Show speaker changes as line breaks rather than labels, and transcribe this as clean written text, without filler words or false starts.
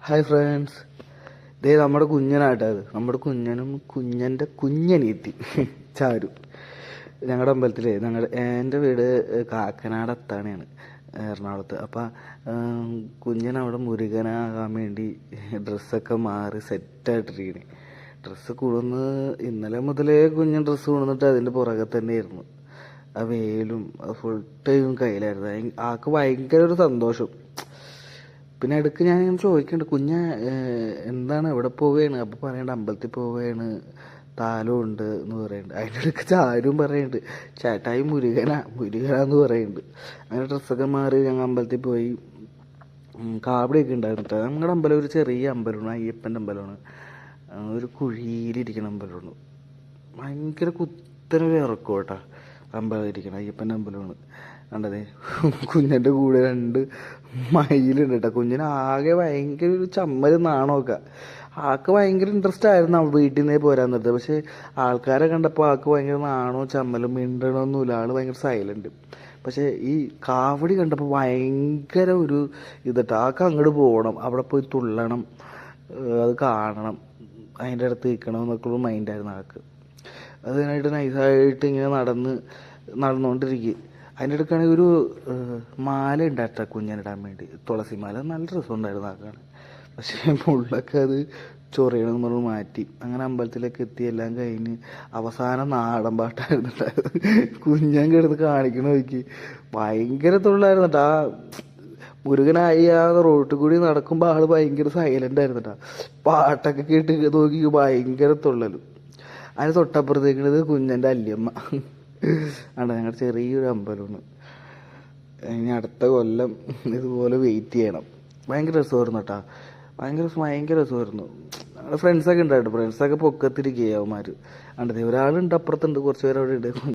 Hi friends, ഇതേ നമ്മുടെ കുഞ്ഞനാട്ടോ. അത് നമ്മുടെ കുഞ്ഞനും കുഞ്ഞൻ്റെ കുഞ്ഞനിയത്തി ചാരു. ഞങ്ങളുടെ അമ്പലത്തിലേ എൻ്റെ വീട് കാക്കനാട് അത്താണിയാണ്, എറണാകുളത്ത്. അപ്പം കുഞ്ഞനവിടെ മുരുകനാകാൻ വേണ്ടി ഡ്രസ്സൊക്കെ മാറി സെറ്റായിട്ടിരിക്കണേ. ഡ്രസ്സ് കൂടുന്ന് ഇന്നലെ മുതലേ കുഞ്ഞൻ ഡ്രസ്സ് കൊണ്ടുവന്നിട്ട് അതിൻ്റെ പുറകെ തന്നെയായിരുന്നു. ആ വെയിലും ഫുൾ ടൈം കയ്യിലായിരുന്നു. ആൾക്ക് ഭയങ്കര ഒരു സന്തോഷം. പിന്നെ ഇടയ്ക്ക് ഞാൻ ചോദിക്കുന്നുണ്ട്, എന്താണ് എവിടെ പോവുകയാണ്? അപ്പോൾ പറയണ്ട അമ്പലത്തിൽ പോവുകയാണ്, താലമുണ്ട് എന്ന് പറയുന്നുണ്ട്. അതിൻ്റെ ഇടയ്ക്ക് ചാരും പറയുന്നുണ്ട്, ചേട്ടായി മുരുകനാന്ന് പറയുന്നുണ്ട്. അങ്ങനെ ഡ്രസ്സൊക്കെ മാറി ഞങ്ങൾ അമ്പലത്തിൽ പോയി. കാവടിയൊക്കെ ഉണ്ടായിരുന്നു കേട്ടോ. നമ്മുടെ അമ്പലം ഒരു ചെറിയ അമ്പലമാണ്, അയ്യപ്പൻ്റെ അമ്പലമാണ്. ഒരു കുഴിയിലിരിക്കുന്ന അമ്പലമാണ്. ഭയങ്കര കുത്തനൊരു ഇറക്കും കേട്ടോ അമ്പലം ഇരിക്കണം. അയ്യപ്പൻ്റെ അമ്പലമാണ്. കണ്ടതേ കുഞ്ഞൻ്റെ കൂടെ 2 മയിലുണ്ട് കേട്ടോ. കുഞ്ഞിന് ആകെ ഭയങ്കര ഒരു ചമ്മൽ നാണമൊക്കെ. ആൾക്ക് ഭയങ്കര ഇൻട്രസ്റ്റ് ആയിരുന്നു വീട്ടിൽ നിന്നേ പോരാൻ നിർത്തത്. പക്ഷേ ആൾക്കാരെ കണ്ടപ്പോൾ ആൾക്ക് ഭയങ്കര നാണവും ചമ്മലും, മിണ്ടണമൊന്നുമില്ല. ആൾ ഭയങ്കര സൈലൻറ്റ്. പക്ഷേ ഈ കാവടി കണ്ടപ്പോൾ ഭയങ്കര ഒരു ഇതിട്ട് ആൾക്ക് അങ്ങോട്ട് പോകണം, അവിടെ പോയി തുള്ളണം, അത് കാണണം, അതിൻ്റെ അടുത്ത് നിൽക്കണം എന്നൊക്കെയുള്ള മൈൻഡായിരുന്നു ആൾക്ക്. അതിനായിട്ട് നൈസായിട്ട് ഇങ്ങനെ നടന്നുകൊണ്ടിരിക്കുക. അതിൻ്റെ അടുക്കാണെങ്കിൽ ഒരു മാല ഉണ്ടായിട്ട കുഞ്ഞിനിടാൻ വേണ്ടി, തുളസി മാല. നല്ല രസമുണ്ടായിരുന്നു ആക്കാണ്. പക്ഷേ മുള്ളൊക്കെ അത് ചൊറിയണമെന്ന് പറഞ്ഞ് മാറ്റി. അങ്ങനെ അമ്പലത്തിലേക്ക് എത്തി. എല്ലാം കഴിഞ്ഞ് അവസാനം നാടൻ പാട്ടായിരുന്നു ഉണ്ടായത്. കുഞ്ഞൻ കിടന്ന് കാണിക്കണ നോക്കി ഭയങ്കര തുള്ളായിരുന്നു കേട്ടോ. ആ മുരുകനായി ആ റോട്ടിൽ കൂടി നടക്കുമ്പോൾ ആൾ ഭയങ്കര സൈലൻ്റ് ആയിരുന്നു കേട്ടോ. പാട്ടൊക്കെ കേട്ട് നോക്കി ഭയങ്കര തുള്ളലും. അതിന് തൊട്ടപ്പുറത്തേക്കുന്നത് കുഞ്ഞൻ്റെ അല്ലിയമ്മ ആണ്. ഞങ്ങളുടെ ചെറിയൊരു അമ്പലമാണ്. ഇനി അടുത്ത കൊല്ലം ഇതുപോലെ വെയിറ്റ് ചെയ്യണം. ഭയങ്കര രസമായിരുന്നു കേട്ടോ. ഭയങ്കര രസമായിരുന്നു. ഞങ്ങളുടെ ഫ്രണ്ട്സൊക്കെ ഉണ്ടായിരുന്നു. ഫ്രണ്ട്സൊക്കെ പൊക്കത്തിരിക്കുക അവന്മാർ. കണ്ടതേ ഒരാളുണ്ട് അപ്പുറത്തുണ്ട്, കുറച്ച് പേര് അവിടെ ഉണ്ട്.